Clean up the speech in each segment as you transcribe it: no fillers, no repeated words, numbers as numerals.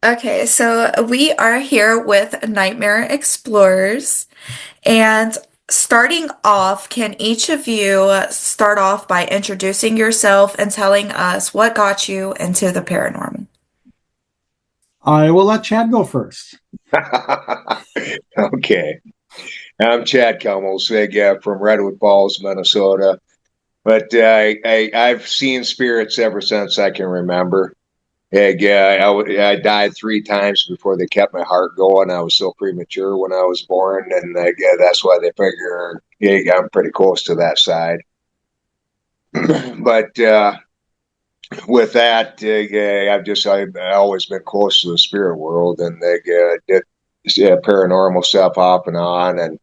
Okay, so we are here with Nightmare Explorers. And starting off, can each of you start off by introducing yourself and telling us what got you into the paranormal? I will let Chad go first. Okay. I'm Chad Cummels, from Redwood Falls, Minnesota. But I've seen spirits ever since I can remember. I died 3 times before they kept my heart going. I was so premature when I was born, and that's why they figure I'm pretty close to that side. But with that, I've always been close to the spirit world, and did paranormal stuff off and on, and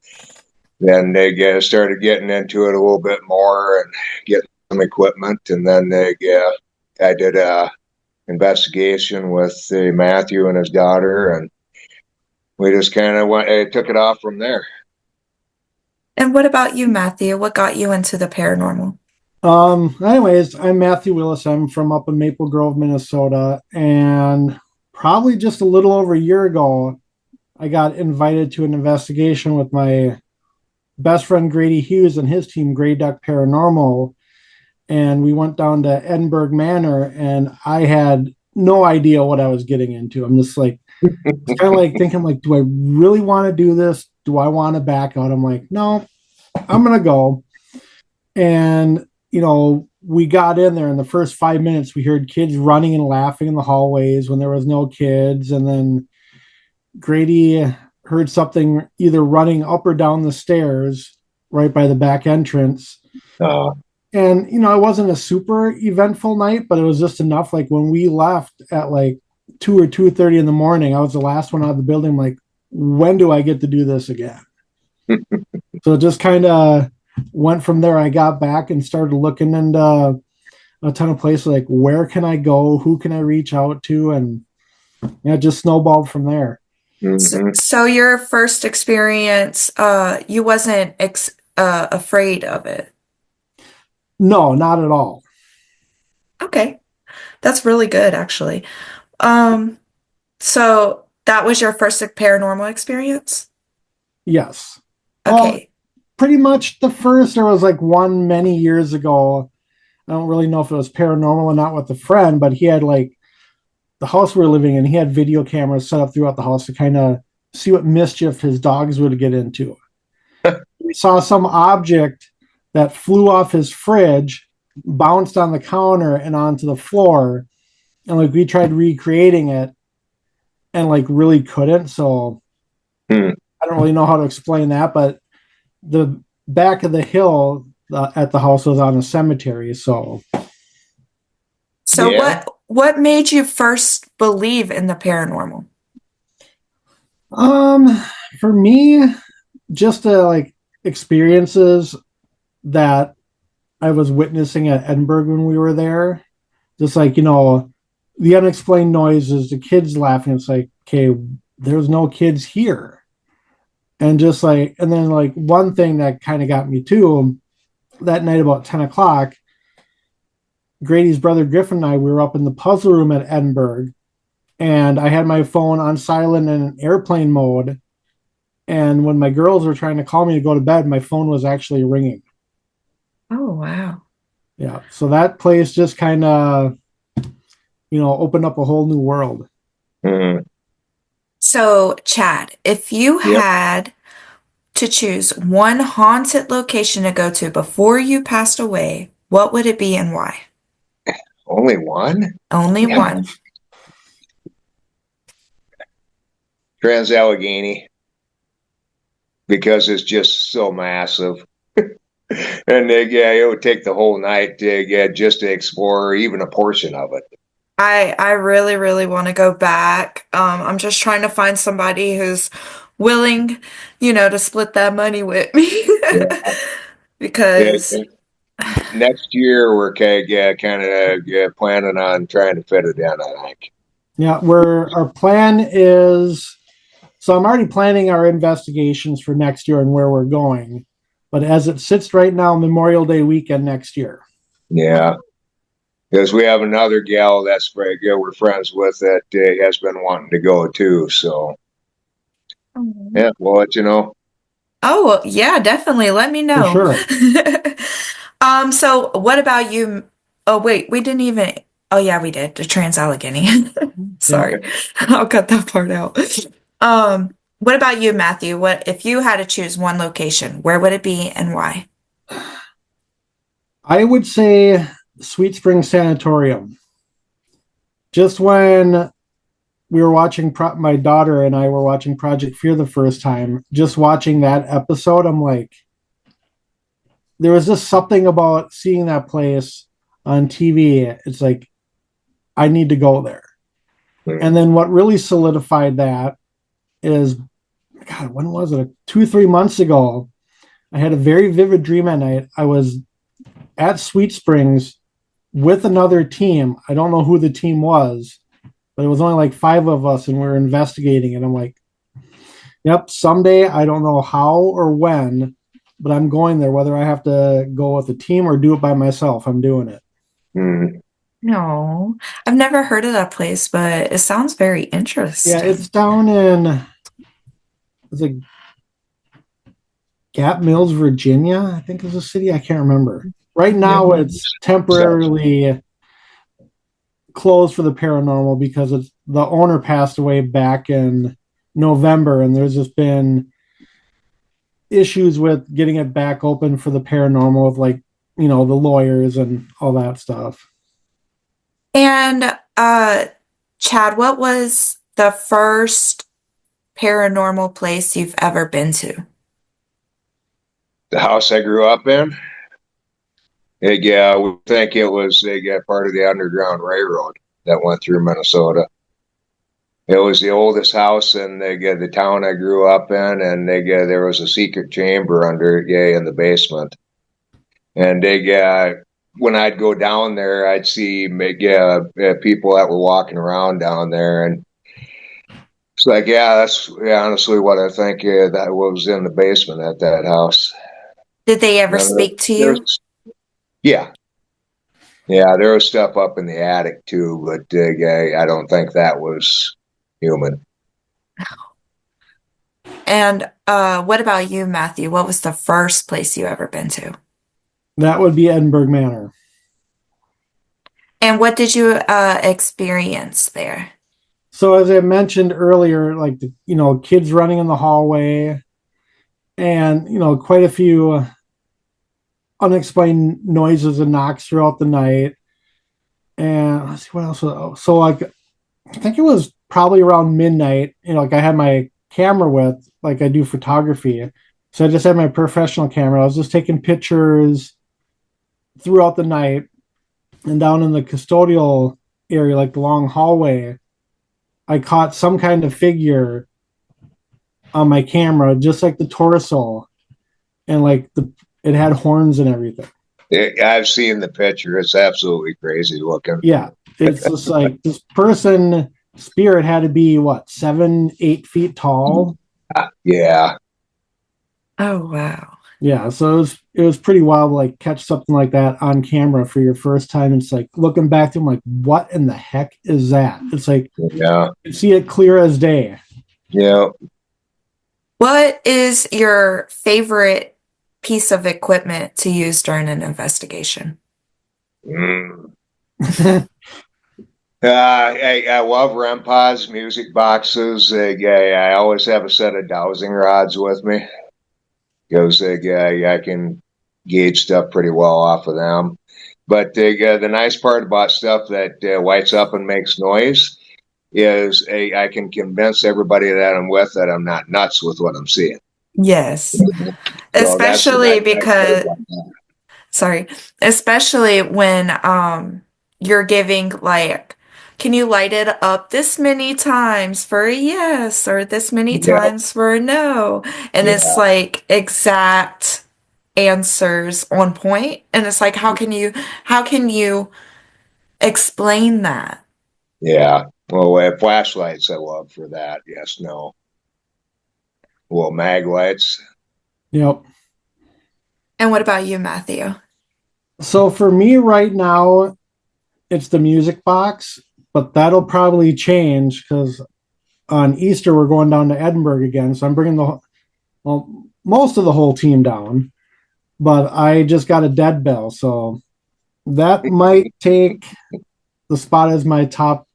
then started getting into it a little bit more and getting some equipment, and then I did a investigation with Matthew and his daughter, and we just kind of went took it off from there. And what about you, Matthew? What got you into the paranormal? Anyways, I'm Matthew Willis. I'm from up in Maple Grove, Minnesota, and probably just a little over a year ago, I got invited to an investigation with my best friend Grady Hughes and his team, Gray Duck Paranormal, and we went down to Edinburgh Manor, and I had no idea what I was getting into. I'm just like, it's kind of like thinking, like, do I really want to do this? Do I want to back out? I'm like, no, I'm gonna go. And we got in there in the first 5 minutes. We heard kids running and laughing in the hallways when there was no kids. And then Grady heard something either running up or down the stairs right by the back entrance. Uh, And, it wasn't a super eventful night, but it was just enough. Like when we left at like 2 or 2:30 in the morning, I was the last one out of the building. I'm like, when do I get to do this again? So it just kind of went from there. I got back and started looking into a ton of places, like where can I go, who can I reach out to, and yeah, it just snowballed from there. So, mhm. so your first experience, you wasn't afraid of it. No, not at all. Okay, that's really good, actually. Um, so that was your first paranormal experience? Yes. Well, Okay. pretty much the first. There was like one many years ago. I don't really know if it was paranormal or not with a friend, but he had like the house we were living in. He had video cameras set up throughout the house to kind of see what mischief his dogs would get into. We saw some object that flew off his fridge, bounced on the counter and onto the floor, and like we tried recreating it and like really couldn't. So Hmm. I don't really know how to explain that, but the back of the hill at the house was on a cemetery. So So Yeah. what made you first believe in the paranormal? um for me, just like experiences that I was witnessing at Edinburgh when we were there. Just like, the unexplained noises, the kids laughing. It's like, okay, there's no kids here. And just like, and then like one thing that kind of got me too, that night about 10 o'clock, Grady's brother Griffin and I, we were up in the puzzle room at Edinburgh, and I had my phone on silent and airplane mode. And when my girls were trying to call me to go to bed, my phone was actually ringing. Oh, wow. Yeah. So that place just kind of, opened up a whole new world. Mhm. So, Chad, if you Yep. had to choose one haunted location to go to before you passed away, what would it be and why? Only one? Only one. Trans Allegheny, because it's just so massive. And it would take the whole night just to explore even a portion of it. I really, really want to go back. I'm just trying to find somebody who's willing, to split that money with me. Yeah. Because, Next year, we're kind of planning on trying to fit it in, I think. Yeah. Where our plan is, so I'm already planning our investigations for next year and where we're going. But as it sits right now, Memorial Day weekend next year. Yeah. because we have another gal that's very good. We're friends with that has been wanting to go too. So Mhm. yeah, we'll let you know. Oh, yeah, definitely. Let me For know. sure. So what about you? Oh, wait, we didn't even. Oh, yeah, we did. The Trans Allegheny. Yep. Sorry. I'll cut that part out. What about you, Matthew? What if you had to choose one location, where would it be and why? I would say Sweet Spring Sanatorium. Just when we were watching, my daughter and I were watching Project Fear the first time, just watching that episode, I'm like, there was just something about seeing that place on TV. It's like, I need to go there. And Mm. then what really solidified that is, God, when was it? 2, 3 months ago, I had a very vivid dream at night. I was at Sweet Springs with another team. I don't know who the team was, but it was only like 5 of us, and we were investigating. And I'm like, yep, someday, I don't know how or when, but I'm going there. Whether I have to go with a team or do it by myself, I'm doing it. Mm. No, I've never heard of that place, but it sounds very Yeah, it's interesting. down in, it's like Gap Mills, Virginia, I think is the city. I can't remember. Right Yeah. now, it's temporarily closed for the paranormal because it's, the owner passed away back in November, and there's just been issues with getting it back open for the paranormal with, like, the lawyers and all that stuff. And Chad, what was the first paranormal place you've ever been to? The house I grew up in. Yeah, we think it was part of the Underground Railroad that went through Minnesota. It was the oldest house in the town I grew up in, and there was a secret chamber under it, in the basement. And when I'd go down there, I'd see people that were walking around down there, and it's like, that's honestly what I think that was in the basement at that house. Did they ever Now, speak to you? there's yeah, yeah, there was stuff up in the attic too, but I don't think that was human. And what about you, Matthew? What was the first place you ever been to? That would be Edinburgh Manor. And what did you experience there? So as I mentioned earlier, like the kids running in the hallway, and quite a few unexplained noises and knocks throughout the night. And let's see what else. So like, I think it was probably around midnight. Like I had my camera with, like I do photography, so I just had my professional camera. I was just taking pictures throughout the night, and down in the custodial area, like the long hallway, I caught some kind of figure on my camera, just like the torso, and like it had horns and everything. I've seen the picture. It's absolutely crazy looking. Yeah, it's just like this person spirit had to be what, 7, 8 feet tall. Yeah, Oh, wow. Yeah, so it was pretty wild to like catch something like that on camera for your first time. It's like looking back to them, like, what in the heck is that? It's like yeah, you see it clear as day. yeah. What is your favorite piece of equipment to use during an investigation? Mm. I love REMPODs, music boxes. I always have a set of dowsing rods with me because I can gauge stuff pretty well off of them. But the nice part about stuff that lights up and makes noise is I can convince everybody that I'm with that I'm not nuts with what I'm seeing. Yes, So that's the especially nice part because, about that. sorry, especially when you're giving like, can you light it up this many times for a yes or this many Yeah, times for a no? And it's yeah, like exact answers on point. And it's like, how can you explain that? yeah. Well, flashlights I love for that. Yes, no. Well, mag lights. Yep. And what about you, Matthew? So for me right now, it's the music box, but that'll probably change because on Easter we're going down to Edinburgh again. So I'm bringing most of the whole team down, but I just got a dead bell, so that might take the spot as my top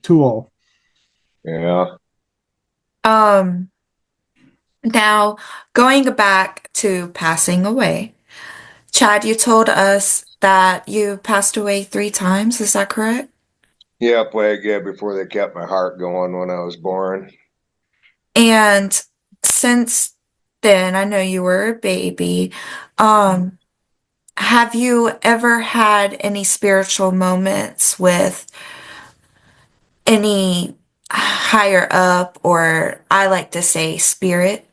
tool. Yeah. Um, Now, going back to passing away, Chad, you told us that you passed away 3 times. Is that correct? Yep, like before they kept my heart going when I was born. And since then, I know you were a baby. Um, have you ever had any spiritual moments with any higher up, or I like to say spirit?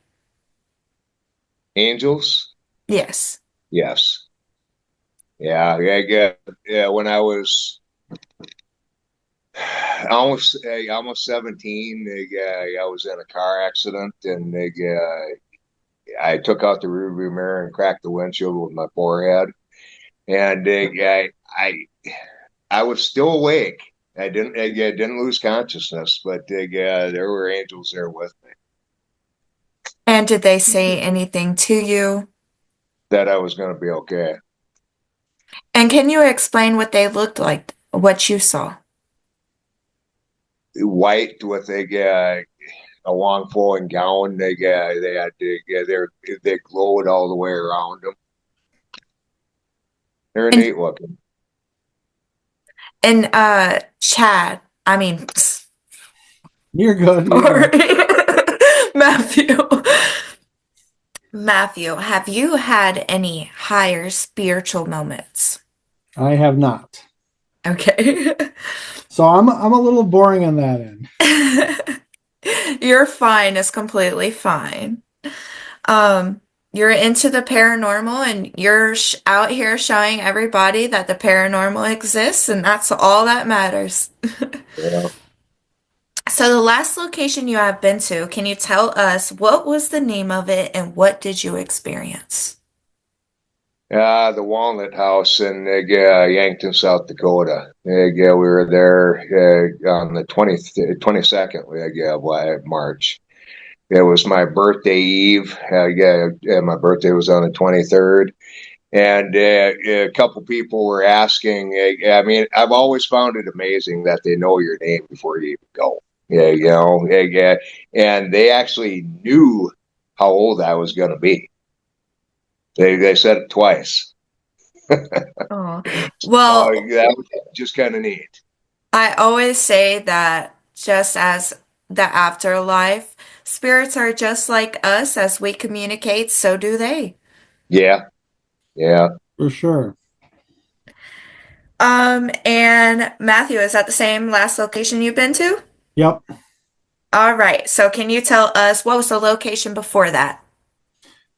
Angels? Yes. Yes. Yeah, yeah. When I was almost 17, I was in a car accident, and I took out the rearview mirror and cracked the windshield with my forehead. And I was still awake. I didn't lose consciousness, but there were angels there with me And did they say anything to you? that I was going to be okay. And can you explain what they looked like, what you saw? White with a long flowing gown. They glowed all the way around them. They're And neat looking. Chad, I mean, You're good. You're sorry, good. Matthew. Matthew, have you had any higher spiritual moments? I have not. Okay. So I'm a little boring on that end. You're fine. It's completely fine. Um, you're into the paranormal and you're out here showing everybody that the paranormal exists, and that's all that matters. Yeah. So, the last location you have been to, can you tell us what was the name of it and what did you experience? The Walnut House in Yankton, South Dakota. We were there on the 22nd of March. It was my birthday eve. My birthday was on the 23rd. And a couple people were asking. I mean, I've always found it amazing that they know your name before you even go. And they actually knew how old I was going to be. They said it twice. Oh, Oh, well, that was just kind of neat. I always say that just as the afterlife, spirits are just like us. As we communicate, so do they. Yeah, yeah. For sure. And Matthew, is that the same last location you've been to? Yep. All right. So can you tell us what was the location before that?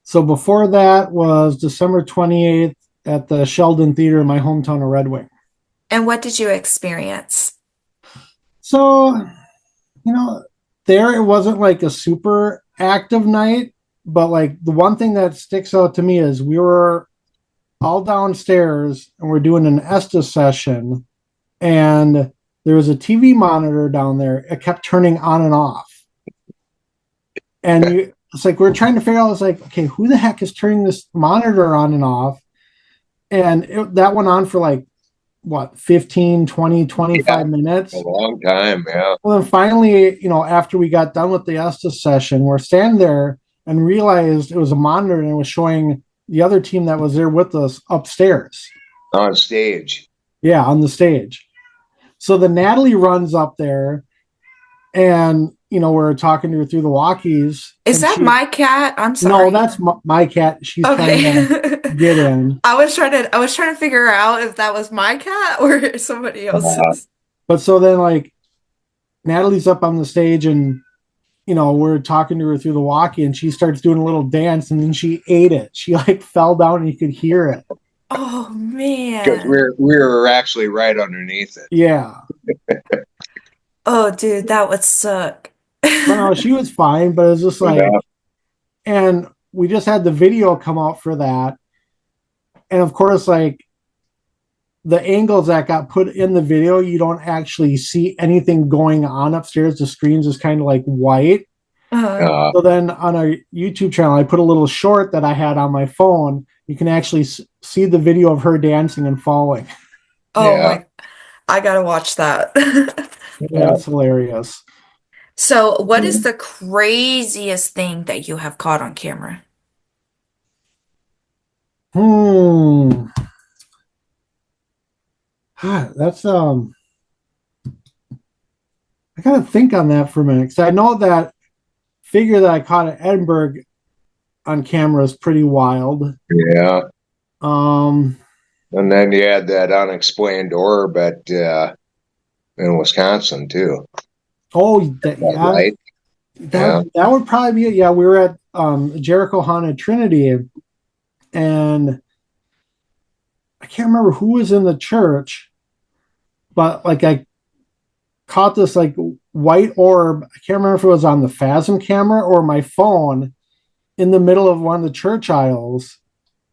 So before that was December 28th at the Sheldon Theater in my hometown of Red Wing. And what did you experience? So, you know, there it wasn't like a super active night, but like the one thing that sticks out to me is we were all downstairs and we're doing an Estes session, and there was a TV monitor down there. It kept turning on and off. And it's like we're trying to figure out, it's like, okay, who the heck is turning this monitor on and off? And that went on for like what, 15, 20, Yeah, 25 minutes. a long time. Yeah. Well, then finally, after we got done with the Estes session, we're standing there and realized it was a monitor and it was showing the other team that was there with us upstairs. On stage. Yeah, on the stage. So the Natalie runs up there, and we're talking to her through the walkies, Is and that she, my cat? I'm no, sorry. that's my cat. She's trying to Okay. get in. I was trying to figure out if that was my cat or somebody Uh, else's. But so then, like, Natalie's up on the stage, and we're talking to her through the walkie, and she starts doing a little dance, and then she ate it. She like fell down, and you could hear it. Oh because man. we were actually right underneath it. Yeah. Oh dude, that would suck. But no, she was fine, but it was just like, Yeah. and we just had the video come out for that. And of course, like, the angles that got put in the video, you don't actually see anything going on upstairs. The screen's just kind of like white. Uh, Uh, So then on our YouTube channel, I put a little short that I had on my phone. You can actually see the video of her dancing and falling. oh yeah, my, I gotta watch that. Yeah, yeah. it's hilarious. So, what is the craziest thing that you have caught on camera? Hmm. That's I gotta think on that for a minute. Because I know that figure that I caught at Edinburgh on camera is pretty wild. Yeah. Um, And then you had that unexplained orb in Wisconsin too. oh, That yeah, light. Yeah. that would probably be it. Yeah, we were at Jericho Haunted Trinity, and I can't remember who was in the church, but like I caught this like white orb. I can't remember if it was on the Phasm camera or my phone in the middle of one of the church aisles.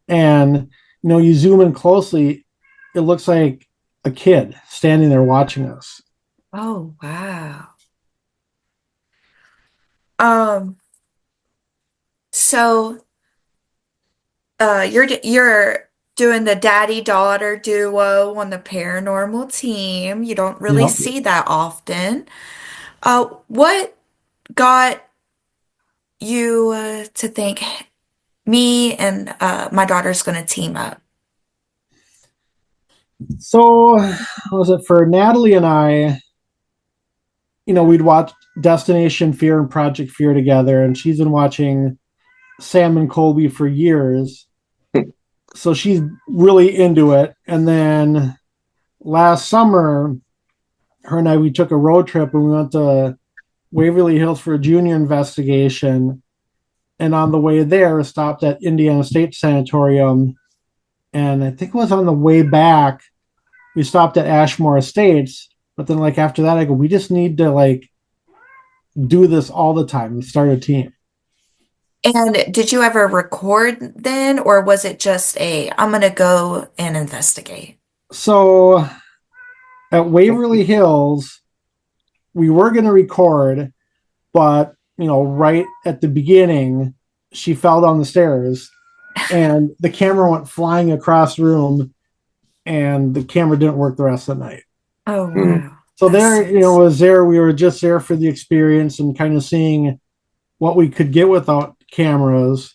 And you zoom in closely, it looks like a kid standing there watching us. Oh, wow. Um, so you're doing the daddy-daughter duo on the paranormal team. You don't really Yep. see that often. What got you to think me and my daughter's gonna team up? So was it for Natalie and I? We'd watch Destination Fear and Project Fear together, and she's been watching Sam and Colby for years. So she's really into it. And then last summer, her and I, we took a road trip and we went to Waverly Hills for a junior investigation. And on the way there, stopped at Indiana State Sanitarium. And I think it was on the way back, we stopped at Ashmore Estates. But then, like, after that, I go, we just need to, like, do this all the time and start a team. And did you ever record then, or was it just I'm gonna go and investigate? So at Waverly Hills, we were going to record, but, right at the beginning, she fell down the stairs and the camera went flying across the room and the camera didn't work the rest of the night. Oh, Mm. wow. So That there, sucks. was there. We were just there for the experience and kind of seeing what we could get without cameras.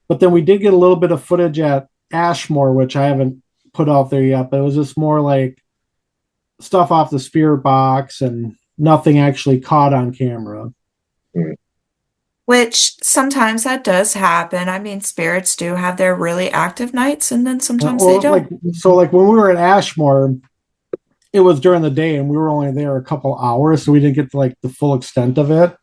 But then we did get a little bit of footage at Ashmore, which I haven't put out there yet, but it was just more like stuff off the spirit box and nothing actually caught on camera. Mm. Which sometimes that does happen. I mean, spirits do have their really active nights, and then sometimes they Well, like, don't. so like when we were at Ashmore, it was during the day and we were only there a couple hours, so we didn't get to, like, the full extent of it.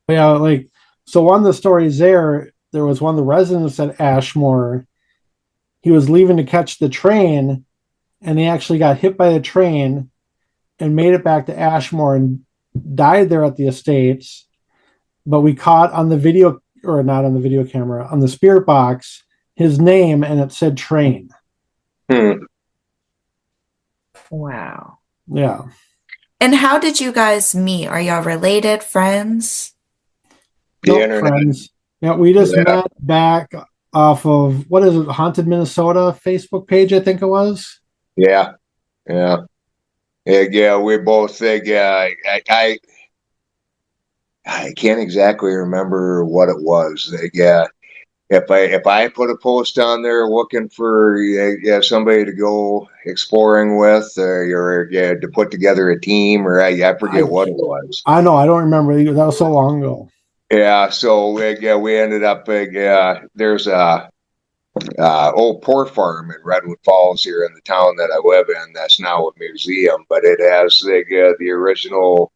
But yeah, like, so one of the stories there was one of the residents at Ashmore. He was leaving to catch the train and he actually got hit by the train and made it back to Ashmore and died there at the estates. But we caught on the video, or not on the video camera, on the spirit box, his name and it said train. Hmm. Wow. Yeah. And how did you guys meet? Are y'all related, friends? The Nope, internet. friends. Yeah, we just Yeah. met back off of, what is it, Haunted Minnesota Facebook page, I think it was. Yeah. Yeah. Yeah. Yeah. We both think, I can't exactly remember what it was. Yeah. If I put a post on there looking for somebody to go exploring with, or to put together a team, or I forget I what it was. I know, I don't remember. That was so long ago. Yeah, so yeah, we ended up. There's a old pork farm in Redwood Falls here in the town that I live in. That's now a museum, but it has the original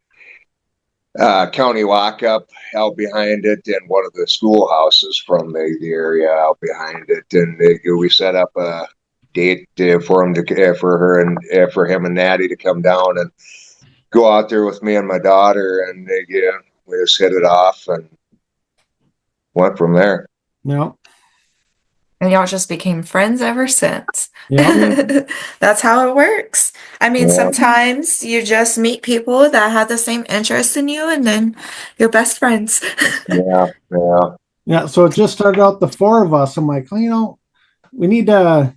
county lockup out behind it, and one of the schoolhouses from the area out behind it. And we set up a date for him to for her and for him and Natty to come down and go out there with me and my daughter, and we just hit it off and went from there. Yeah. And y'all just became friends ever since. Yep. That's how it works. I mean, Yeah, sometimes you just meet people that have the same interest in you, and then you're best friends. yeah, yeah, Yeah. So it just started out the four of us. I'm like, well, we need to,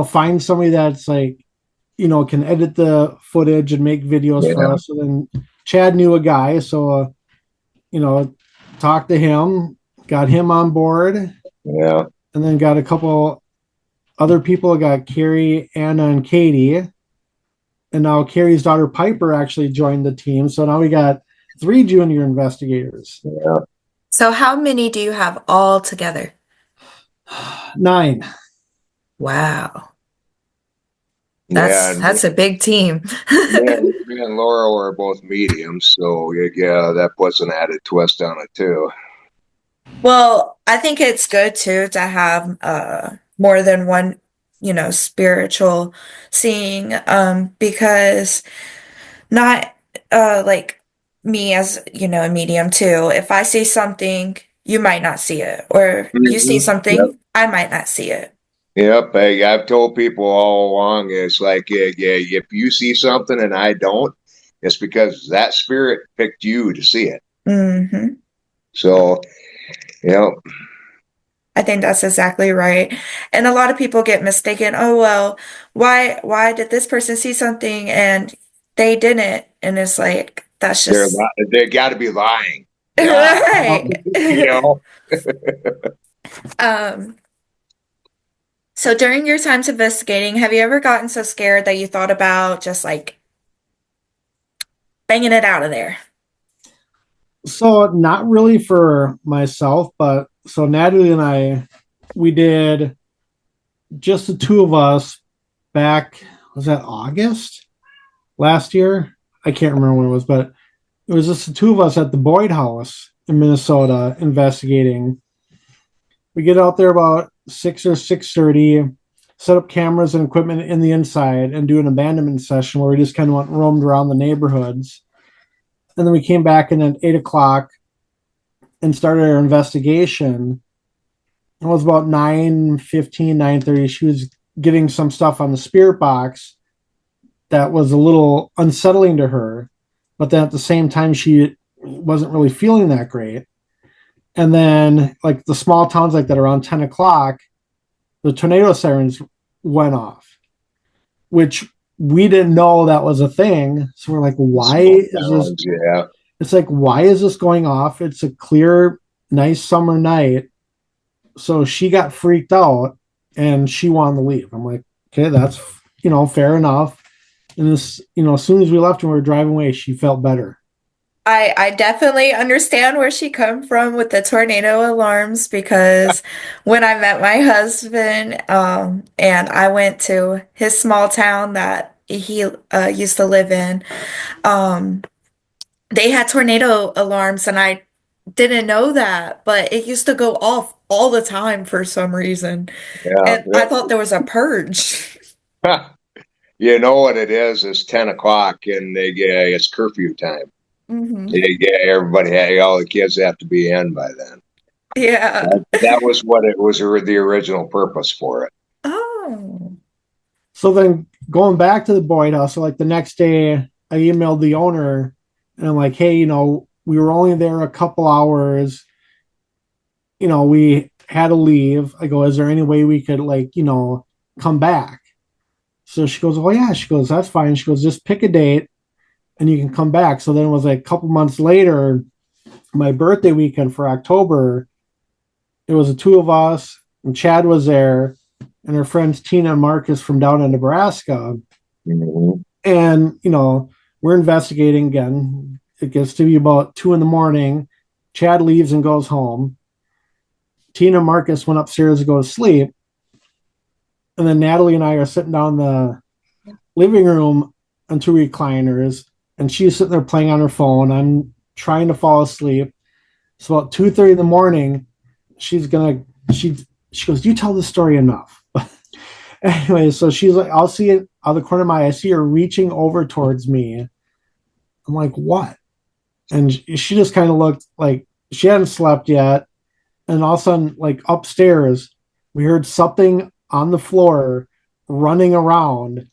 find somebody that's like, can edit the footage and make videos for yeah, us. And then Chad knew a guy. So, you know, talked to him, got him on board, yeah. and then got a couple other people. Got Carrie, Anna, and Katie. And now Carrie's daughter Piper actually joined the team. So now we got 3 junior investigators. Yeah. So how many do you have all together? 9. Wow. Yeah, and That's a big team. me and Laura were both mediums, so yeah, that puts an added twist on it too. Well, I think it's good too to have more than one, spiritual seeing because not like me as, a medium too. If I see something, you might not see it, or you see Yep. something, I might not see it. Yep. Hey, I've told people all along, it's like, yeah, if you see something and I don't, it's because that spirit picked you to see it. Hmm. So, yeah, I think that's exactly right. And a lot of people get mistaken. Oh, well, why did this person see something and they didn't? And it's like, that's just they got to be lying. Yeah, right. you know. Um, so during your times investigating, have you ever gotten so scared that you thought about just like banging it out of there? So not really for myself, but so Natalie and I, we did just the two of us back, was that August last year? I can't remember when it was, but it was just the two of us at the Boyd House in Minnesota investigating. We get out there about 6 or 6:30, set up cameras and equipment in the inside, and do an abandonment session where we just kind of went roamed around the neighborhoods. And then we came back in at 8 o'clock and started our investigation. It was about 9:15, 9:30. She was getting some stuff on the spirit box that was a little unsettling to her, but then at the same time she wasn't really feeling that great. And then like the small towns like that around 10 o'clock, the tornado sirens went off, which we didn't know that was a thing. So we're like, why Small is this? towns, yeah, It's like, why is this going off? It's a clear, nice summer night. So she got freaked out and she wanted to leave. I'm like, okay, that's, fair enough. And this, as soon as we left and we were driving away, she felt better. I definitely understand where she come from with the tornado alarms because when I met my husband, and I went to his small town that he used to live in, um, they had tornado alarms and I didn't know that, but it used to go off all the time for some reason. yeah. And I thought there was a purge. You know what it is? It's 10 o'clock, and it's curfew time. Hmm. Everybody, all the kids have to be in by then. Yeah. That was what it was, the original purpose for it. Oh. So then going back to the Boyd house, so like the next day, I emailed the owner and I'm like, hey, we were only there a couple hours. We had to leave. I go, is there any way we could like, come back? So she goes, oh yeah. She goes, that's fine. She goes, just pick a date and you can come back. So then it was like a couple months later, my birthday weekend for October. It was the two of us, and Chad was there, and her friends Tina and Marcus from down in Nebraska. Mhm. And, we're investigating again. It gets to be about 2 in the morning. Chad leaves and goes home. Tina and Marcus went upstairs to go to sleep. And then Natalie and I are sitting down in the living room on 2 recliners, and she's sitting there playing on her phone. I'm trying to fall asleep. So about 2:30 in the morning, she's gonna she goes, you tell the story enough. Anyway, so she's like, I'll see it out of the corner of my eye. I see her reaching over towards me. I'm like, what? And she just kind of looked like she hadn't slept yet. And all of a sudden, like upstairs, We heard something on the floor running around,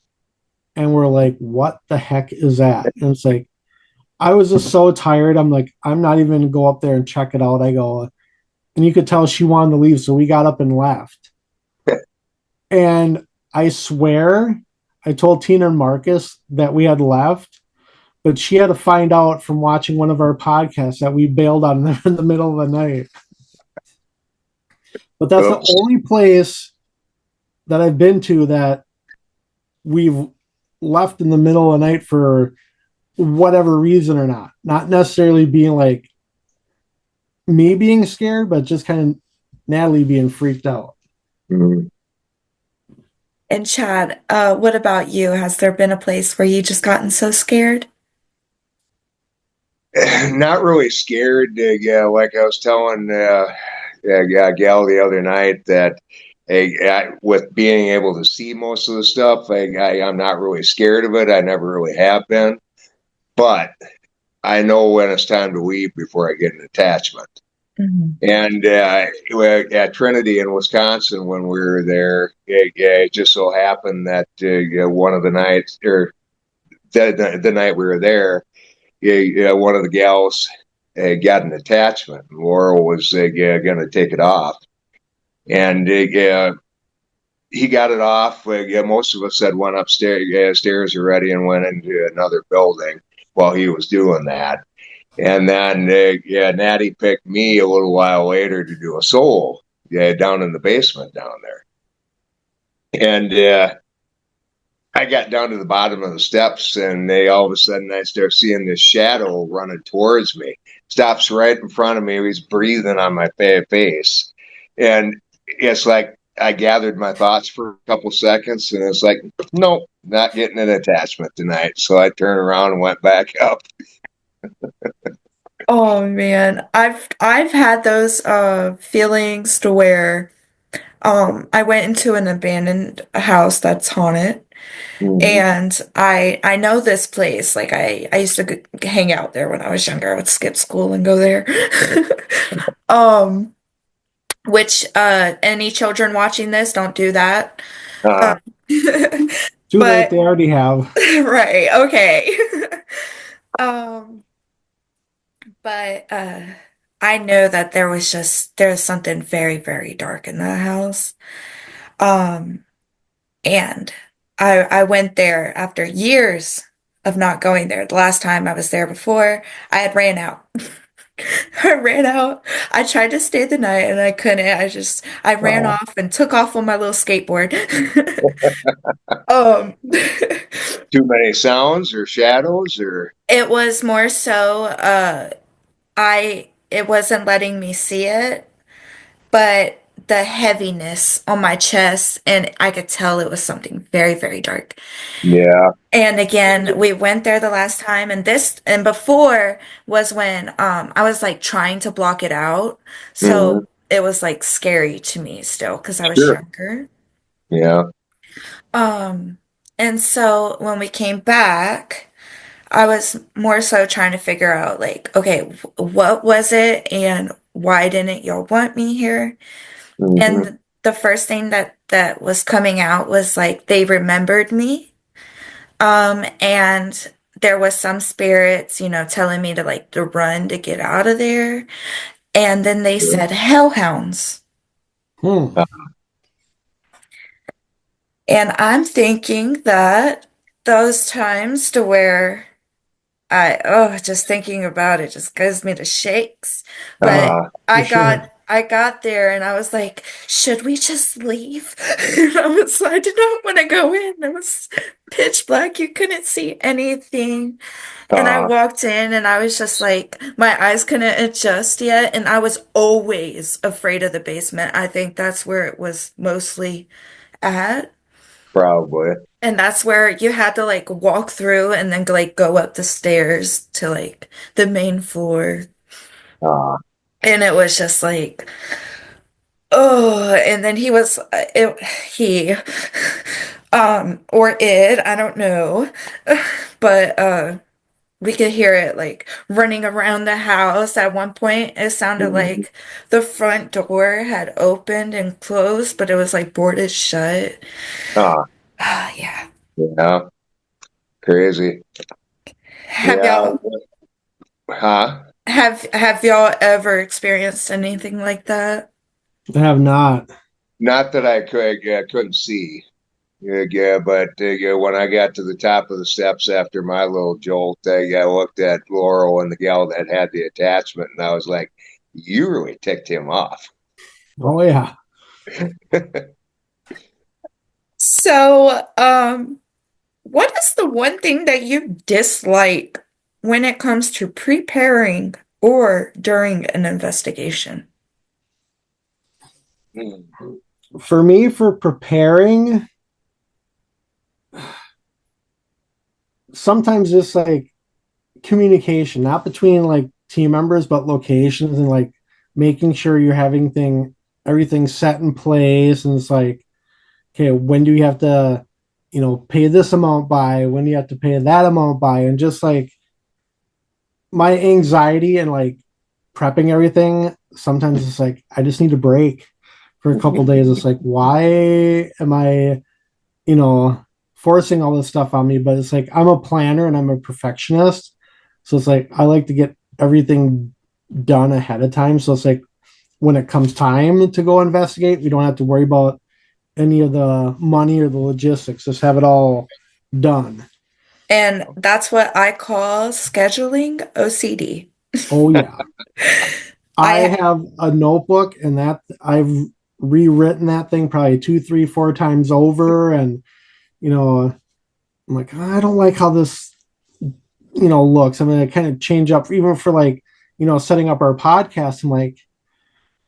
and we're like, what the heck is that? And it's like, I was just so tired. I'm like, I'm not even gonna go up there and check it out. I go, and you could tell she wanted to leave, so we got up and left. And I swear, I told Tina and Marcus that we had left, but she had to find out from watching one of our podcasts that we bailed on them in the middle of the night. But that's the Oops. only place that I've been to that we've left in the middle of the night for whatever reason or not. Not necessarily being like me being scared, but just kind of Natalie being freaked out. Mm. And Chad, what about you? Has there been a place where you just gotten so scared? Not really scared. Yeah, like I was telling gal the other night that with being able to see most of the stuff, I'm not really scared of it. I never really have been, but I know when it's time to leave before I get an attachment. Mhm. And at Trinity in Wisconsin, when we were there, it just so happened that one of the nights, or the night we were there, one of the gals got an attachment. Laurel was going to take it off, and he got it off. Most of us had went upstairs stairs already and went into another building while he was doing that. And then Natty picked me a little while later to do a solo down in the basement down there. And I got down to the bottom of the steps, and all of a sudden I start seeing this shadow running towards me. Stops right in front of me. He's breathing on my face, and it's like I gathered my thoughts for a couple seconds, and it's like, nope, not getting an attachment tonight. So I turned around and went back up. Oh man, I've had those feelings to where I went into an abandoned house that's haunted. Mm-hmm. And I know this place. Like I used to hang out there when I was younger. I would skip school and go there. Um, which any children watching this, don't do that. Um, Uh, Too late, but they already have. right, okay. Um, but I know that there's something very, very dark in that house. Um, and I went there after years of not going there. The last time I was there before, I had ran out. I ran out. I tried to stay the night and I couldn't. I ran uh, off and took off on my little skateboard. Um, too many sounds or shadows or it was more so it wasn't letting me see it, but the heaviness on my chest, and I could tell it was something very, very dark. yeah. And again, we went there the last time, and before was when I was like trying to block it out. Mm-hmm. So it was like scary to me still because I was Sure. younger. Yeah. Um, and so when we came back, I was more so trying to figure out like, okay, what was it and why didn't y'all want me here? Mm-hmm. And the first thing that was coming out was like they remembered me. And there was some spirits, telling me to like to run to get out of there. And then they Sure. said hellhounds. Hmm. And I'm thinking that those times to where just thinking about it just gives me the shakes. But For sure. I got there and I was like, should we just leave? And I did not want to go in. It was pitch black. You couldn't see anything. And I Uh, walked in and I was just like, my eyes couldn't adjust yet. And I was always afraid of the basement. I think that's where it was mostly at. probably. And that's where you had to like walk through and then like go up the stairs to like the main floor. Uh, And it was just like, oh, and then he, or it, I don't know. But, we could hear it like running around the house. At one point, it sounded like the front door had opened and closed, but it was like boarded shut. Ah, Ah, yeah. yeah, crazy. Have Yeah, y'all huh? have y'all ever experienced anything like that? I have not. Not that couldn't see. Yeah, but when I got to the top of the steps after my little jolt, I looked at Laurel and the gal that had the attachment, and I was like, "You really ticked him off." Oh yeah. So, what is the one thing that you dislike when it comes to preparing or during an investigation? For me, for preparing, sometimes just like communication, not between like team members, but locations and like making sure you're having everything set in place. And it's like, okay, when do you have to, pay this amount by? When do you have to pay that amount by? And just like my anxiety and like prepping everything, sometimes it's like I just need a break for a couple days. It's like, why am I, you know, forcing all this stuff on me? But it's like I'm a planner and I'm a perfectionist. So it's like I like to get everything done ahead of time. So it's like when it comes time to go investigate, we don't have to worry about any of the money or the logistics. Just have it all done. And that's what I call scheduling OCD. Oh yeah. I I have a notebook and that I've rewritten that thing probably two, three, four times over. And, I'm like, I don't like how this, looks. I'm going to kind of change up even for like, setting up our podcast. I'm like,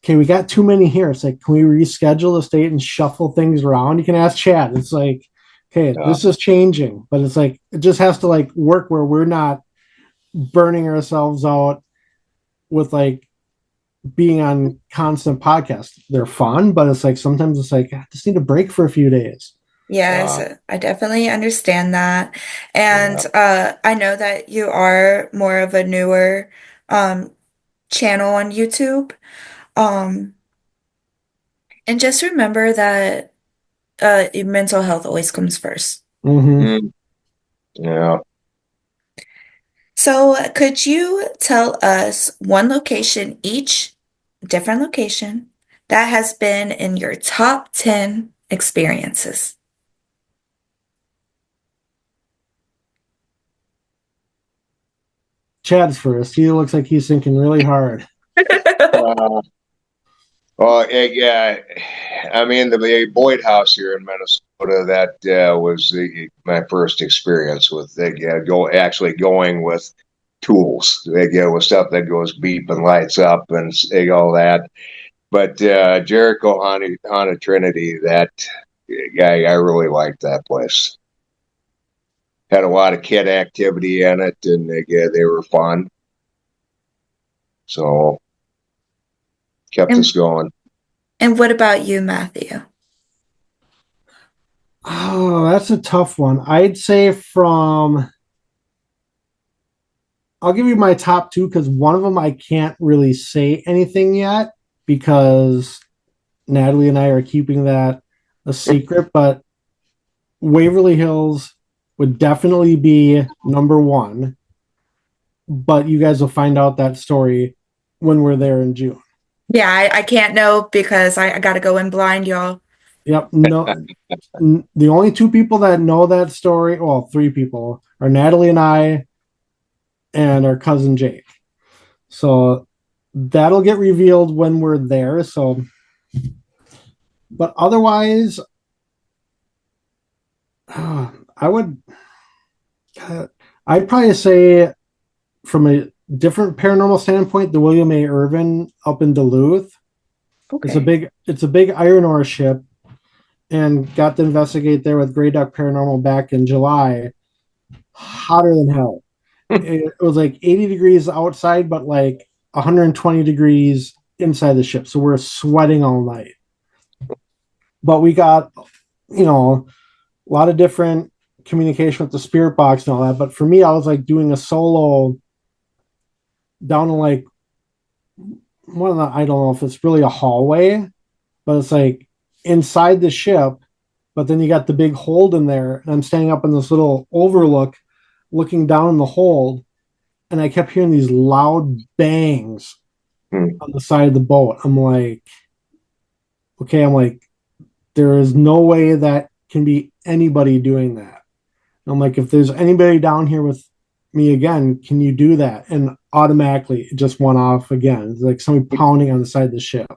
okay, we got too many here. It's like, can we reschedule this date and shuffle things around? You can ask Chad. It's like, okay, Yeah, this is changing, but it's like, it just has to like work where we're not burning ourselves out with like being on constant podcasts. They're fun, but it's like sometimes it's like I just need a break for a few days. Yes, uh, I definitely understand that. And yeah. I know that you are more of a newer um channel on YouTube. Um and just remember that mental health always comes first. Mm-hmm. Mm, yeah. So, could you tell us one location, each different location, that has been in your top 10 experiences? Chad's first. He looks like he's thinking really hard. Uh, well, yeah. I mean, the Boyd House here in Minnesota, that was my first experience with actually going with tools. They go with stuff that goes beep and lights up and all that. But Jericho Haunted Trinity, that guy, I really liked that place. Had a lot of kid activity in it, and they were fun. So kept us And going. and what about you, Matthew? Oh, that's a tough one. I'd say I'll give you my top two because one of them I can't really say anything yet because Natalie and I are keeping that a secret. But Waverly Hills would definitely be number one. But you guys will find out that story when we're there in June. Yeah, I can't know because I got to go in blind, y'all. Yep. No, the only two people that know that story, well, three people, are Natalie and I and our cousin Jake. So that'll get revealed when we're there. So, but otherwise, I would, I'd probably say from a different paranormal standpoint, the William A. Irvin up in Duluth. Okay. It's a big iron ore ship, and got to investigate there with Grey Duck Paranormal back in July. Hotter than hell. It was like 80 degrees outside, but like 120 degrees inside the ship. So we're sweating all night. But we got, a lot of different communication with the spirit box and all that. But for me, I was like doing a solo down in like one of the, I don't know if it's really a hallway, but it's like inside the ship. But then you got the big hold in there, and I'm standing up in this little overlook, looking down in the hold, and I kept hearing these loud bangs on the side of the boat. I'm like, okay, I'm like, there is no way that can be anybody doing that. I'm like, if there's anybody down here with me again, can you do that? And automatically it just went off again. It's like somebody pounding on the side of the ship.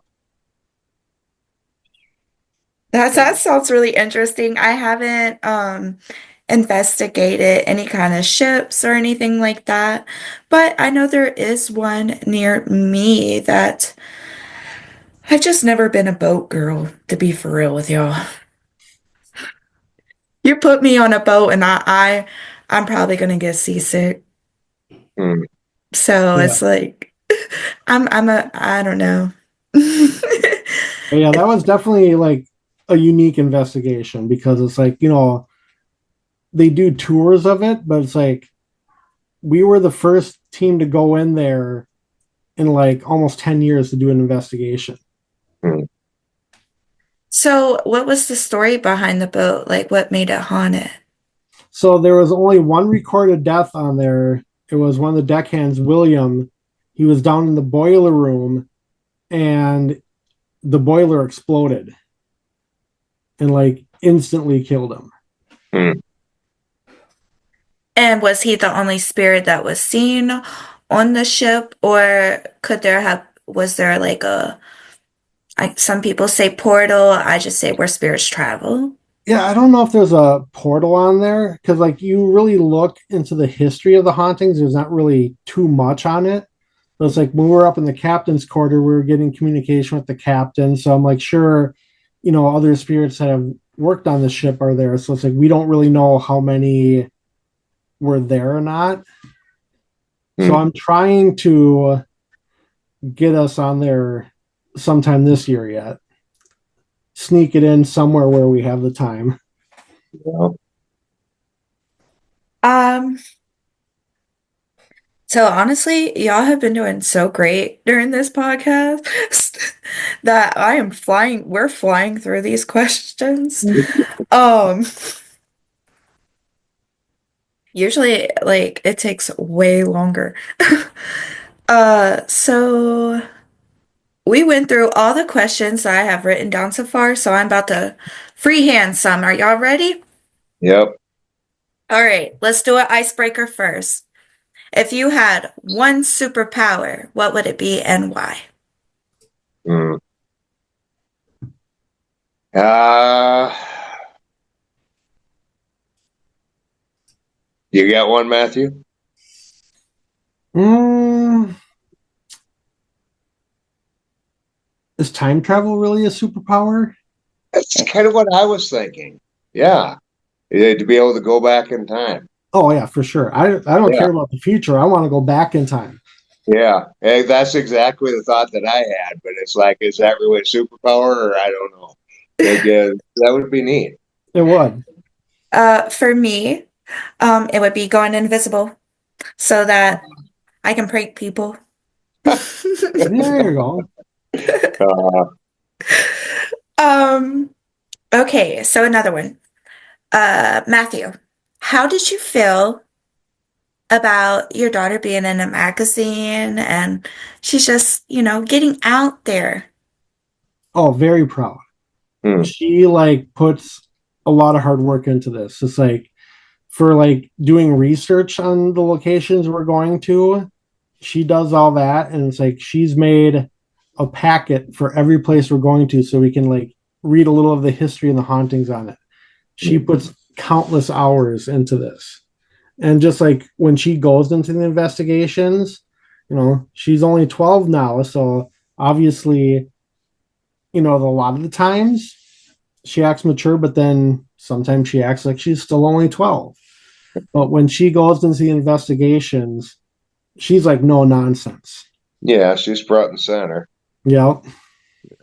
That sounds really interesting. I haven't investigated any kind of ships or anything like that, but I know there is one near me that I've just never been a boat girl, to be for real with y'all. You put me on a boat and I'm probably gonna get seasick. Mm. So Yeah. it's like I don't know. But yeah, that was definitely like a unique investigation because it's like, they do tours of it, but it's like we were the first team to go in there in like almost 10 years to do an investigation. Mm. So what was the story behind the boat? Like what made it haunted? So there was only one recorded death on there. It was one of the deckhands, William. He was down in the boiler room and the boiler exploded and like instantly killed him. Mm. And was he the only spirit that was seen on the ship, or was there like some people say portal, I just say where spirits travel. Yeah, I don't know if there's a portal on there because, like, you really look into the history of the hauntings. There's not really too much on it. But it's like when we were up in the captain's quarter, we were getting communication with the captain. So I'm like, sure, other spirits that have worked on the ship are there. So it's like we don't really know how many were there or not. So Mm. I'm trying to get us on there sometime this year yet. Sneak it in somewhere where we have the time. Yeah. Um, so honestly, y'all have been doing so great during this podcast that we're flying through these questions. Um, Usually like it takes way longer. So we went through all the questions that I have written down so far, so I'm about to freehand some. Are y'all ready? Yep. All right, let's do an icebreaker first. If you had one superpower, what would it be and why? Mm. Uh, you got one, Matthew? Mm, is time travel really a superpower? That's kind of what I was thinking. Yeah. Yeah, to be able to go back in time. Oh yeah, for sure. I don't Yeah. care about the future. I want to go back in time. Yeah. Hey, that's exactly the thought that I had, but it's like, is that really a superpower or I don't know. That would be neat. It would. For me, it would be going invisible so that I can prank people. Yeah, there you go. Uh, Um, okay, so another one. Matthew, how did you feel about your daughter being in a magazine and she's just, getting out there? Oh, very proud. hmm. She like puts a lot of hard work into this. It's like for like doing research on the locations we're going to, she does all that and it's like she's made a packet for every place we're going to so we can like read a little of the history and the hauntings on it. She puts countless hours into this. And just like when she goes into the investigations, she's only 12 now. So obviously, a lot of the times she acts mature, but then sometimes she acts like she's still only 12. But when she goes into the investigations, she's like, no nonsense. Yeah, she's front and center. Yeah.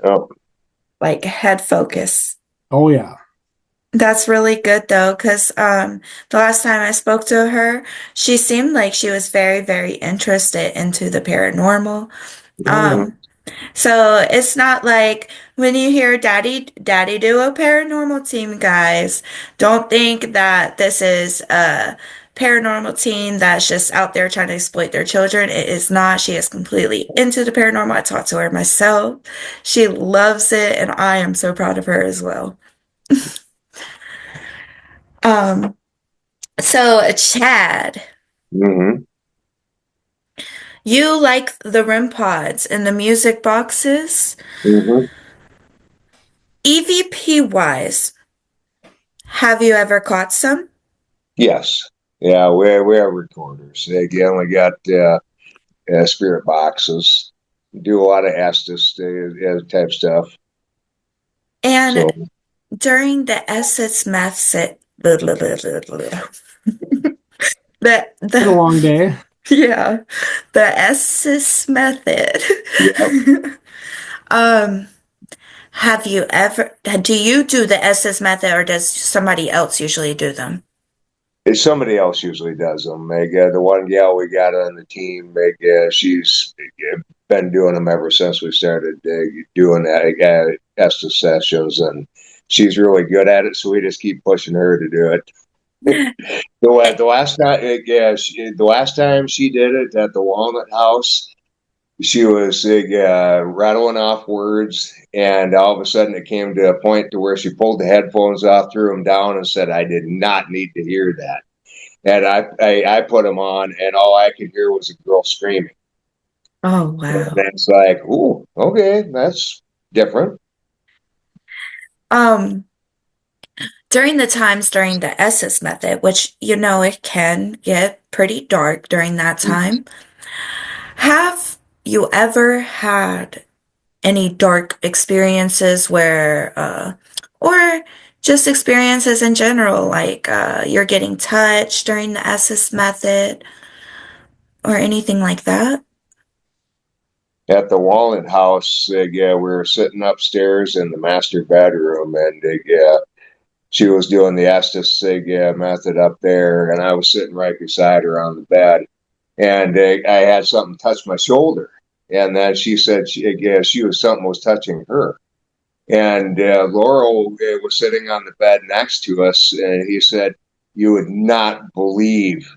Oh, Like head focus. Oh, yeah. That's really good though, because the last time I spoke to her, she seemed like she was very, very interested into the paranormal. Mm, Um, so it's not like when you hear daddy do a paranormal team, guys, don't think that this is a paranormal team that's just out there trying to exploit their children. It is not. She is completely into the paranormal. I talked to her myself. She loves it, and I am so proud of her as well. Um, so Chad, hmm you like the REM pods and the music boxes. hmm EVP wise, have you ever caught some? Yes. Yeah, we have recorders. Again, we got spirit boxes. Do a lot of Estes type stuff. And So during the Essex method, the Been a the long day. yeah, the Essex method. yeah, um, have you ever? Do you do the Essex method, or does somebody else usually do them? somebody else usually does them. The one gal we got on the team, she's been doing them ever since we started doing Estes sessions, and she's really good at it. So we just keep pushing her to do it. The last time, the last time she did it at the Walnut House, she was rattling off words, and all of a sudden it came to a point to where she pulled the headphones off, threw them down, and said, "I did not need to hear that." And I put them on, and all I could hear was a girl screaming. Oh And wow. it's like, "Ooh, okay, that's different." Um, during the times during the Essex method, which you know it can get pretty dark during that time, have you ever had any dark experiences where, or just experiences in general, like you're getting touched during the Essex method or anything like that? At the Walnut House, we were sitting upstairs in the master bedroom, and she was doing the Estes method up there, and I was sitting right beside her on the bed, and I had something touch my shoulder, and then she said she was something was touching her, and Laurel was sitting on the bed next to us, and he said, "You would not believe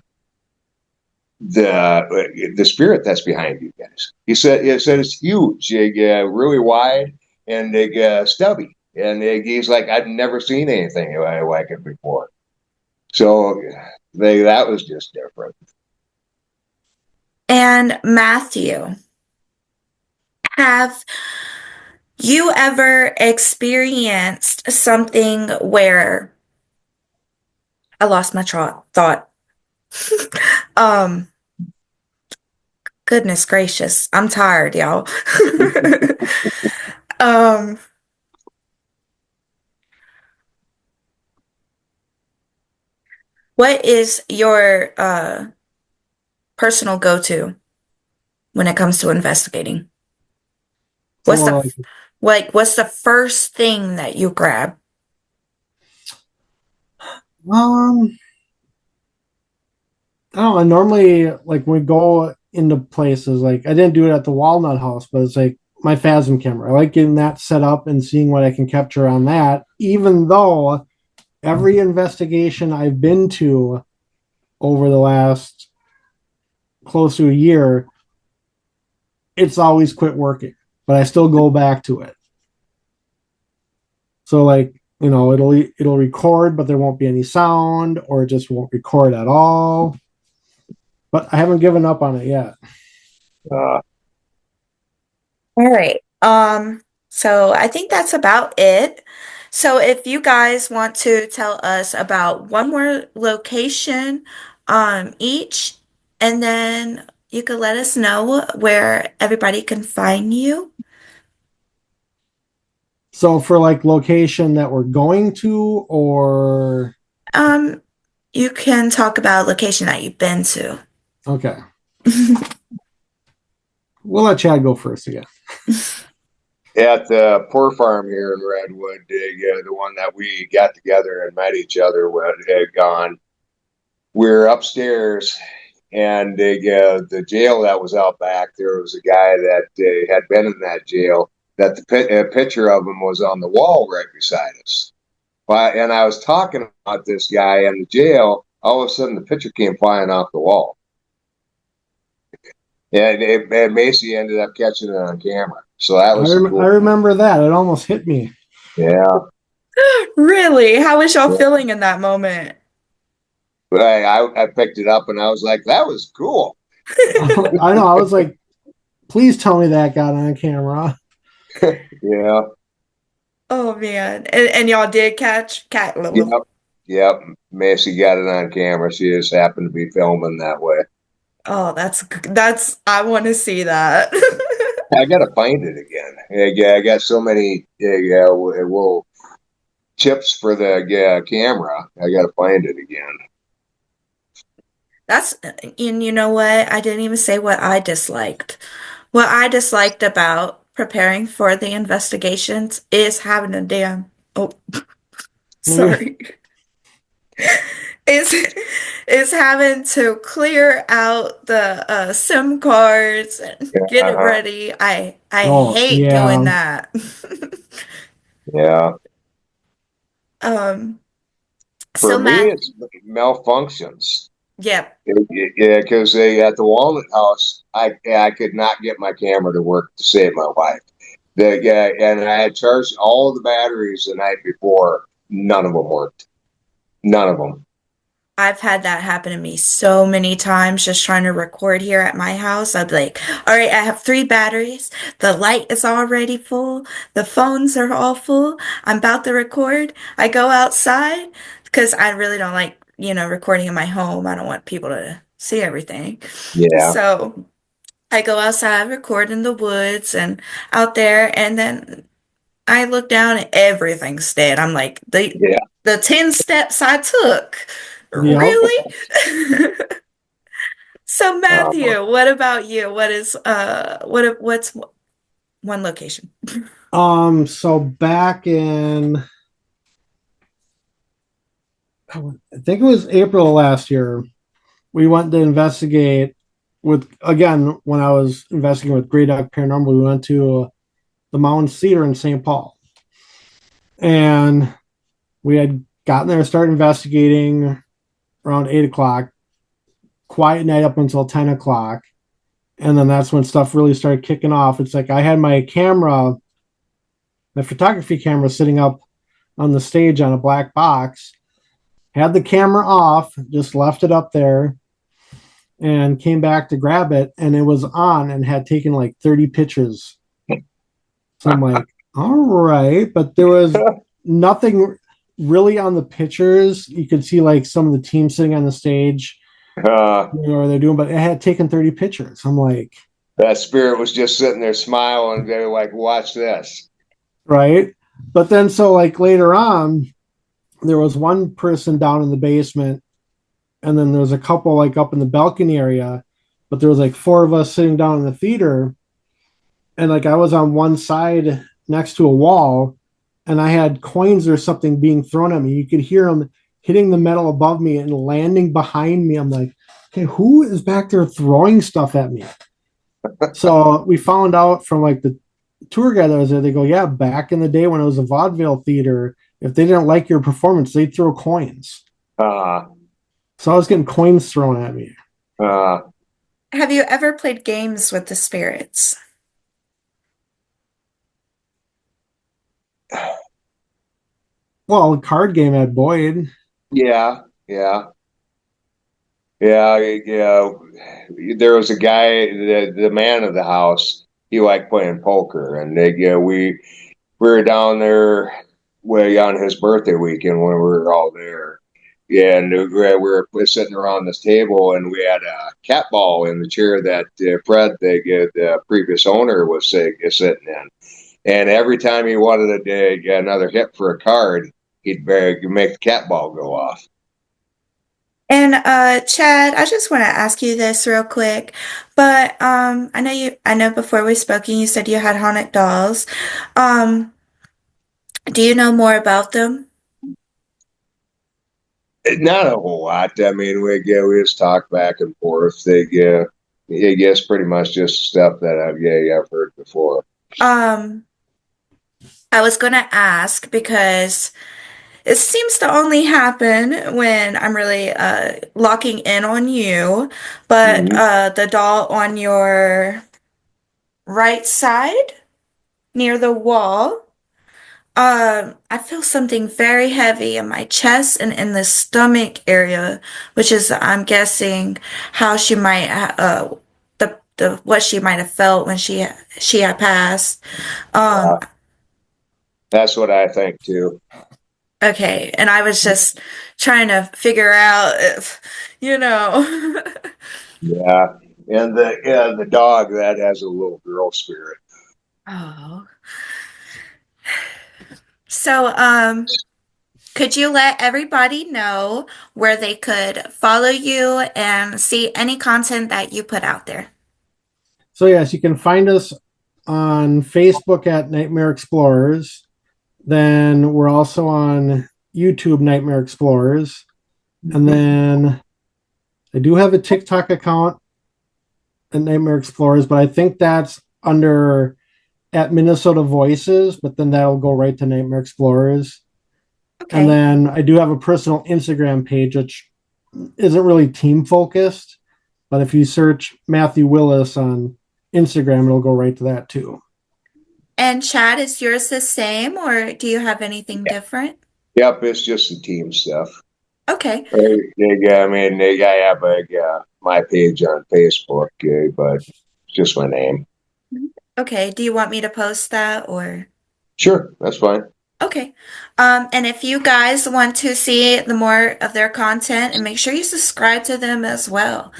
the spirit that's behind you guys." He said it's huge, really wide and stubby, and he's like, "I've never seen anything like it before." So that was just different. And Matthew, have you ever experienced something where I lost my thought? Um, Goodness gracious, I'm tired, y'all. Um, what is your personal go-to when it comes to investigating? What's For the like, what's the first thing that you grab? um, I don't know. Normally, like when we go into places, like I didn't do it at the Walnut House, but it's like my Phasm camera. I like getting that set up and seeing what I can capture on that. Even though every investigation I've been to over the last close to a year, it's always quit working, but I still go back to it. So like, it'll record, but there won't be any sound, or it just won't record at all. But I haven't given up on it yet. Uh, All right. So I think that's about it. So if you guys want to tell us about one more location, each, and then you could let us know where everybody can find you. So for like location that we're going to, or Um, you can talk about a location that you've been to. okay, we'll let Chad go first again. at the poor farm here in Redwood, the one that we got together and met each other with, had gone. We're upstairs, and the jail that was out back, there was a guy that had been in that jail. That the picture of him was on the wall right beside us. And I was talking about this guy in the jail. All of a sudden, the picture came flying off the wall. And Macy ended up catching it on camera. So that was I cool. remember that. It almost hit me. Yeah. Really? How was y'all Yeah. feeling in that moment? But I picked it up and I was like, that was cool. I know. I was like, please tell me that got on camera. Yeah. Oh man. And y'all did catch Cat Little. Yep. Yep. Macy got it on camera. She just happened to be filming that way. Oh, that's I want to see that. I got to find it again. Yeah, I got so many well, chips for the camera. I got to find it again. That's, and you know what? I didn't even say what I disliked. What I disliked about preparing for the investigations is having a damn, oh, sorry, is is having to clear out the SIM cards and get it Uh-huh. ready. I Oh, hate doing yeah. that. Yeah. Um, For so me, Matt, it's malfunctions. yeah, Yeah, because they at the Walnut House, I could not get my camera to work to save my life. The guy and I had charged all the batteries the night before. None of them worked. None of them. I've had that happen to me so many times just trying to record here at my house. I'd be like, all right, I have 3 batteries. The light is already full. The phones are all full. I'm about to record. I go outside because I really don't like, recording in my home. I don't want people to see everything. Yeah, So I go outside, record in the woods and out there, and then I look down and everything's dead. I'm like, yeah. the 10 steps I took, Yep. really? So Uh, Matthew, what about you? What's one location? So back in, I think it was April last year, we went to investigate with, again, when I was investigating with Grey Duck Paranormal, we went to the Mountain Cedar in St. Paul. And we had gotten there, started investigating around 8 o'clock, quiet night up until 10 o'clock. And then that's when stuff really started kicking off. It's like I had my camera, my photography camera sitting up on the stage on a black box, had the camera off, just left it up there, and came back to grab it, and it was on and had taken like 30 pictures. So I'm like, all right, but there was nothing really on the pictures. You could see like some of the team sitting on the stage, uh, they're doing, but it had taken 30 pictures. I'm like, that spirit was just sitting there smiling. They were like, "Watch this." right. But then, so like later on, there was one person down in the basement, and then there was a couple like up in the balcony area, but there was like 4 of us sitting down in the theater, and like I was on one side next to a wall, and I had coins or something being thrown at me. You could hear them hitting the metal above me and landing behind me. I'm like, okay, who is back there throwing stuff at me? So we found out from like the tour guide that was there. They go, yeah, back in the day when it was a vaudeville theater, if they didn't like your performance, they'd throw coins. Uh, So I was getting coins thrown at me. uh, Have you ever played games with the spirits? Well, a card game at Boyd. yeah, yeah. Yeah. There was a guy, the man of the house. He liked playing poker, and we were down there way on his birthday weekend when we were all there. Yeah, and we were sitting around this table, and we had a cat ball in the chair that Fred, the previous owner, was sitting in. And every time he wanted to get another hit for a card, he'd make the cat ball go off. And Chad, I just want to ask you this real quick, but I know before we spoke, you said you had haunted dolls. Um, do you know more about them? Not a whole lot. I mean, we just talk back and forth. I guess pretty much just stuff that I've heard before. Um, I was gonna ask because it seems to only happen when I'm really locking in on you, but Mhm. the doll on your right side near the wall. I feel something very heavy in my chest and in the stomach area, which is, I'm guessing, how she might, the what she might have felt when she had passed. Yeah, Um, that's what I think too. okay, and I was just trying to figure out if, you know. Yeah, and the dog that has a little girl spirit. Oh. So, could you let everybody know where they could follow you and see any content that you put out there? So yes, you can find us on Facebook at Nightmare Explorers. Then we're also on YouTube, Nightmare Explorers. And then I do have a TikTok account at Nightmare Explorers, but I think that's under at Minnesota Voices, but then that'll go right to Nightmare Explorers. And Okay. then I do have a personal Instagram page, which isn't really team focused, but if you search Matthew Willis on Instagram, it'll go right to that too. And Chad, is yours the same or do you have anything different? Yep, it's just the team stuff. Okay. I mean, I have my page on Facebook, but it's just my name. Okay. Do you want me to post that or? Sure, that's fine. Okay. And if you guys want to see the more of their content, and make sure you subscribe to them as well.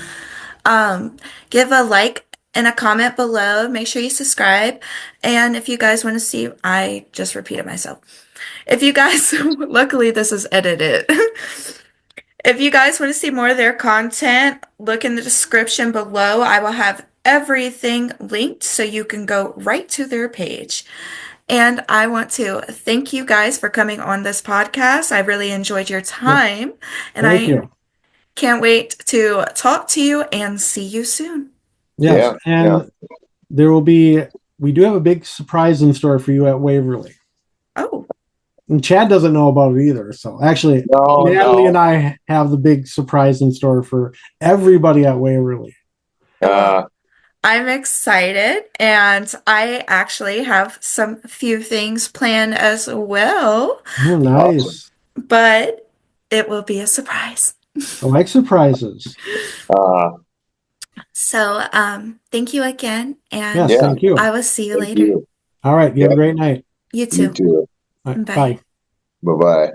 Um, give a like and a comment below. Make sure you subscribe. And if you guys want to see, I just repeated myself. If you guys, luckily this is edited. If you guys want to see more of their content, look in the description below. I will have everything linked so you can go right to their page. And I want to thank you guys for coming on this podcast. I really enjoyed your time, and Thank I you. can't wait to talk to you and see you soon. Yes, Yeah, yeah. and we do have a big surprise in store for you at Waverly. Oh, And Chad doesn't know about it either. So actually, No, Natalie and no. I have the big surprise in store for everybody at Waverly. well, Uh, I'm excited, and I actually have some few things planned as well, Oh, awesome. nice. but it will be a surprise. I like surprises. Uh, So, thank you again, Yes, and yeah, thank you. I will see you thank later. you. All right, you have Yeah, a great night. You you too. too. All right, Bye. bye. Bye bye.